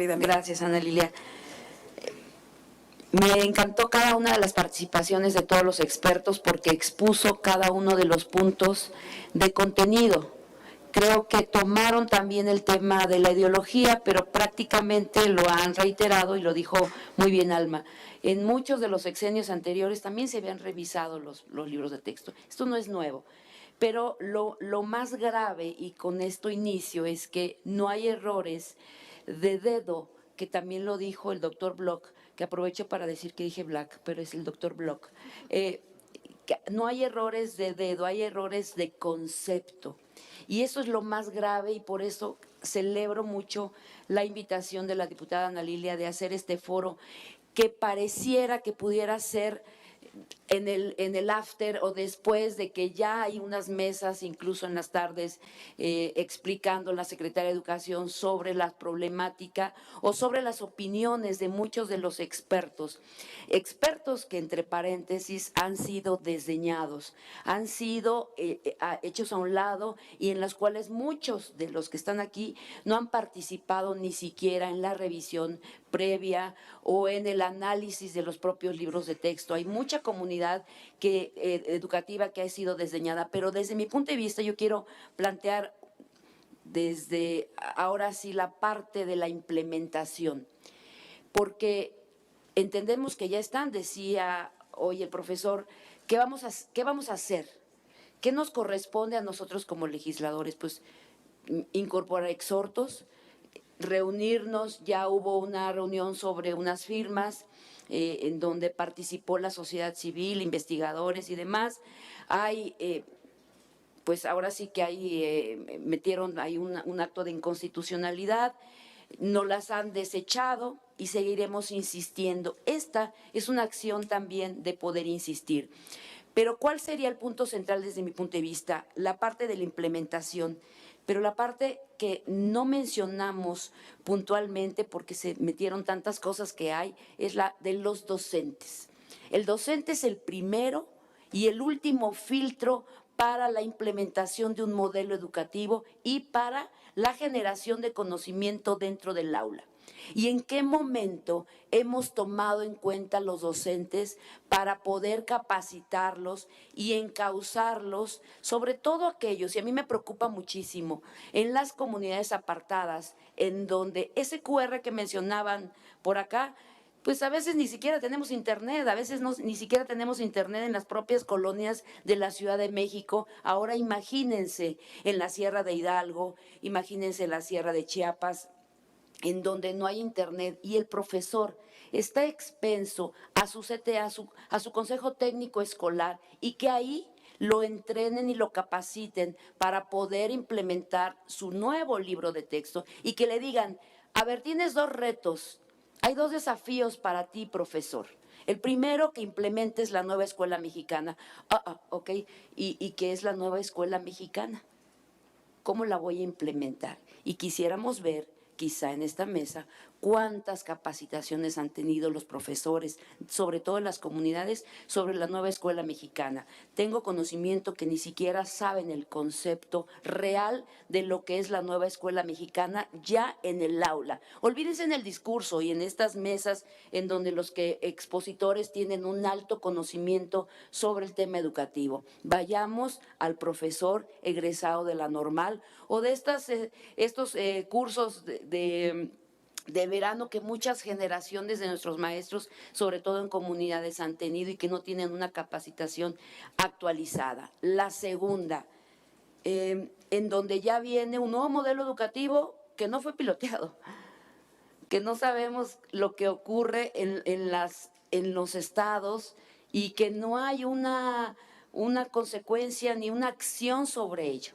Gracias, Ana Lilia. Me encantó cada una de las participaciones de todos los expertos porque expuso cada uno de los puntos de contenido. Creo que tomaron también el tema de la ideología, pero prácticamente lo han reiterado y lo dijo muy bien Alma. En muchos de los sexenios anteriores también se habían revisado los libros de texto. Esto no es nuevo. Pero lo más grave, y con esto inicio, es que no hay errores de dedo, que también lo dijo el doctor Bloch, que aprovecho para decir que dije Black, pero es el doctor Bloch. No hay errores de dedo, hay errores de concepto. Y eso es lo más grave y por eso celebro mucho la invitación de la diputada Ana Lilia de hacer este foro que pareciera que pudiera ser en el after o después de que ya hay unas mesas, incluso en las tardes, explicando la Secretaría de Educación sobre la problemática o sobre las opiniones de muchos de los expertos. Expertos que, entre paréntesis, han sido desdeñados, han sido hechos a un lado y en las cuales muchos de los que están aquí no han participado ni siquiera en la revisión previa o en el análisis de los propios libros de texto. Hay mucha comunidad educativa que ha sido desdeñada, pero desde mi punto de vista yo quiero plantear desde ahora sí la parte de la implementación, porque entendemos que ya están, decía hoy el profesor, ¿qué vamos a hacer? ¿Qué nos corresponde a nosotros como legisladores? Pues incorporar exhortos, reunirnos, ya hubo una reunión sobre unas firmas en donde participó la sociedad civil, investigadores y demás. Hay, pues ahora sí que hay, metieron ahí un acto de inconstitucionalidad, no las han desechado y seguiremos insistiendo. Esta es una acción también de poder insistir. Pero ¿cuál sería el punto central desde mi punto de vista? La parte de la implementación. Pero la parte que no mencionamos puntualmente porque se metieron tantas cosas que hay es la de los docentes. El docente es el primero y el último filtro para la implementación de un modelo educativo y para la generación de conocimiento dentro del aula. ¿Y en qué momento hemos tomado en cuenta los docentes para poder capacitarlos y encauzarlos, sobre todo aquellos, y a mí me preocupa muchísimo, en las comunidades apartadas, en donde ese QR que mencionaban por acá, pues a veces ni siquiera tenemos internet, a veces ni siquiera tenemos internet en las propias colonias de la Ciudad de México. Ahora imagínense en la Sierra de Hidalgo, imagínense en la Sierra de Chiapas, en donde no hay internet y el profesor está expenso a su CTA, a su consejo técnico escolar, y que ahí lo entrenen y lo capaciten para poder implementar su nuevo libro de texto y que le digan, a ver, tienes dos retos, hay dos desafíos para ti, profesor. El primero, que implementes la nueva escuela mexicana. Ok, ¿y qué es la nueva escuela mexicana? ¿Cómo la voy a implementar? Y quisiéramos ver, quizá en esta mesa, cuántas capacitaciones han tenido los profesores, sobre todo en las comunidades, sobre la nueva escuela mexicana. Tengo conocimiento que ni siquiera saben el concepto real de lo que es la nueva escuela mexicana ya en el aula. Olvídense en el discurso y en estas mesas en donde los expositores tienen un alto conocimiento sobre el tema educativo. Vayamos al profesor egresado de la normal o de estos cursos de verano que muchas generaciones de nuestros maestros, sobre todo en comunidades, han tenido y que no tienen una capacitación actualizada. La segunda, en donde ya viene un nuevo modelo educativo que no fue piloteado, que no sabemos lo que ocurre en los estados y que no hay una consecuencia ni una acción sobre ello.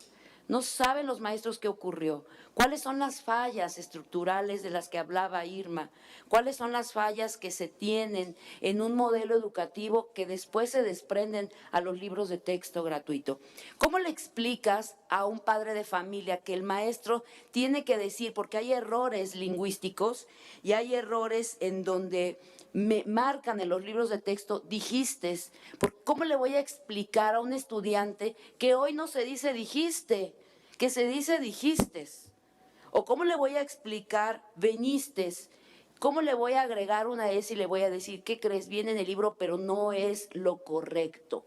No saben los maestros qué ocurrió, cuáles son las fallas estructurales de las que hablaba Irma, cuáles son las fallas que se tienen en un modelo educativo que después se desprenden a los libros de texto gratuito. ¿Cómo le explicas a un padre de familia que el maestro tiene que decir, porque hay errores lingüísticos y hay errores en donde me marcan en los libros de texto, dijiste, ¿cómo le voy a explicar a un estudiante que hoy no se dice dijiste, que se dice dijiste? ¿O cómo le voy a explicar veniste? ¿Cómo le voy a agregar una S y le voy a decir, ¿qué crees? Viene en el libro, pero no es lo correcto?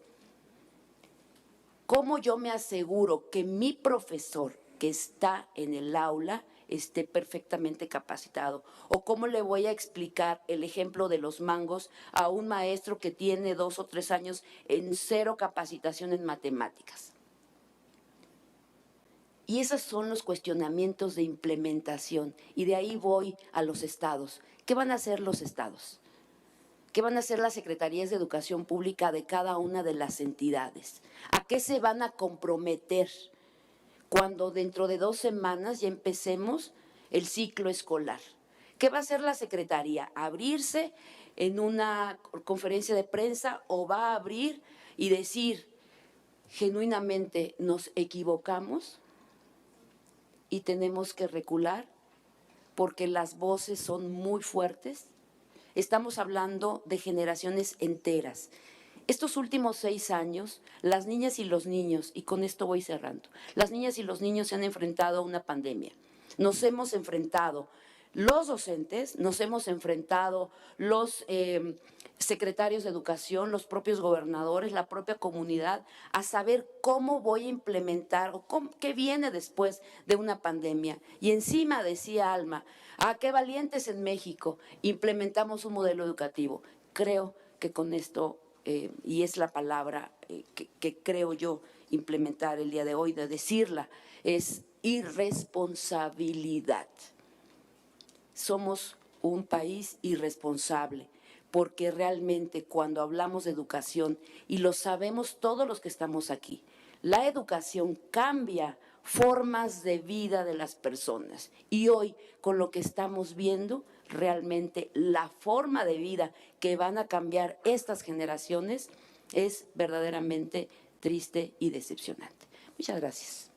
¿Cómo yo me aseguro que mi profesor que está en el aula esté perfectamente capacitado? ¿O cómo le voy a explicar el ejemplo de los mangos a un maestro que tiene 2 o 3 años en 0 capacitación en matemáticas? Y esos son los cuestionamientos de implementación. Y de ahí voy a los estados. ¿Qué van a hacer los estados? ¿Qué van a hacer las secretarías de educación pública de cada una de las entidades? ¿A qué se van a comprometer cuando dentro de 2 semanas ya empecemos el ciclo escolar? ¿Qué va a hacer la secretaría? ¿Abrirse en una conferencia de prensa o va a abrir y decir genuinamente nos equivocamos y tenemos que recular porque las voces son muy fuertes? Estamos hablando de generaciones enteras. Estos últimos 6 años, las niñas y los niños, y con esto voy cerrando, las niñas y los niños se han enfrentado a una pandemia. Nos hemos enfrentado los docentes, nos hemos enfrentado los secretarios de educación, los propios gobernadores, la propia comunidad, a saber cómo voy a implementar o qué viene después de una pandemia. Y encima decía Alma, qué valientes en México, implementamos un modelo educativo. Creo que con esto, y es la palabra que creo yo implementar el día de hoy, de decirla, es irresponsabilidad. Somos un país irresponsable, porque realmente cuando hablamos de educación, y lo sabemos todos los que estamos aquí, la educación cambia formas de vida de las personas. Y hoy, con lo que estamos viendo, realmente la forma de vida que van a cambiar estas generaciones es verdaderamente triste y decepcionante. Muchas gracias.